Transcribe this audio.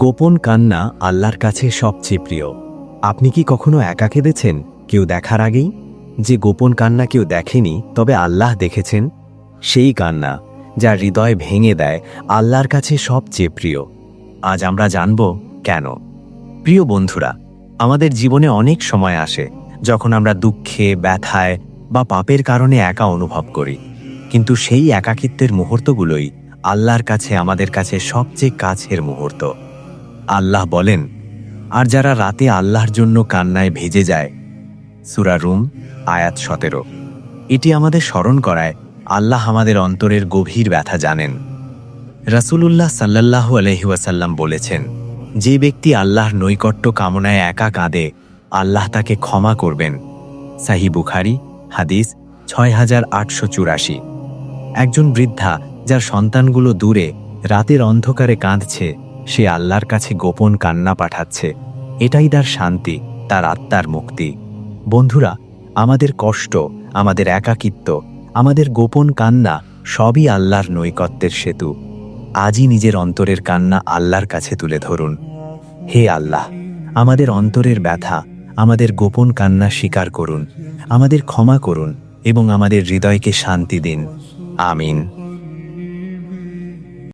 গোপন কান্না আল্লাহর কাছে সবচেয়ে প্রিয়। আপনি কি কখনো একা কেঁদেছেন কেউ দেখার আগেই? যে গোপন কান্না কেউ দেখেনি তবে আল্লাহ দেখেছেন, সেই কান্না যা হৃদয় ভেঙে দেয় আল্লাহর কাছে সবচেয়ে প্রিয়। আজ আমরা জানব কেন। প্রিয় বন্ধুরা, আমাদের জীবনে অনেক সময় আসে যখন আমরা দুঃখে, ব্যথায় বা পাপের কারণে একা অনুভব করি, কিন্তু সেই একাকিত্বের মুহূর্তগুলোই আল্লাহর কাছে আমাদের কাছে সবচেয়ে কাছের মুহূর্ত। আল্লাহ বলেন, আর যারা রাতে আল্লাহর জন্য কান্নায় ভেজে যায়। সূরা রুম আয়াত 17। এটি আমাদের স্মরণ করায় আল্লাহ আমাদের অন্তরের গভীর ব্যথা জানেন। রাসূলুল্লাহ সাল্লাল্লাহু আলাইহি ওয়াসাল্লাম বলেছেন, যে ব্যক্তি আল্লাহর নৈকট্য কামনায় একা কাঁদে, আল্লাহ তাকে ক্ষমা করবেন। সহিহ বুখারী হাদিস ৬৮৮৪। একজন বৃদ্ধা যার সন্তানগুলো দূরে রাতের অন্ধকারে কাঁদছে, সে আল্লাহর কাছে গোপন কান্না পাঠাচ্ছে। এটাই তার শান্তি, তার আত্মার মুক্তি। বন্ধুরা, আমাদের কষ্ট, আমাদের একাকিত্ব, আমাদের গোপন কান্না সবই আল্লাহর নৈকট্যের সেতু। আজই নিজের অন্তরের কান্না আল্লাহর কাছে তুলে ধরুন। হে আল্লাহ, আমাদের অন্তরের ব্যথা, আমাদের গোপন কান্না স্বীকার করুন, আমাদের ক্ষমা করুন এবং আমাদের হৃদয়কে শান্তি দিন। আমিন।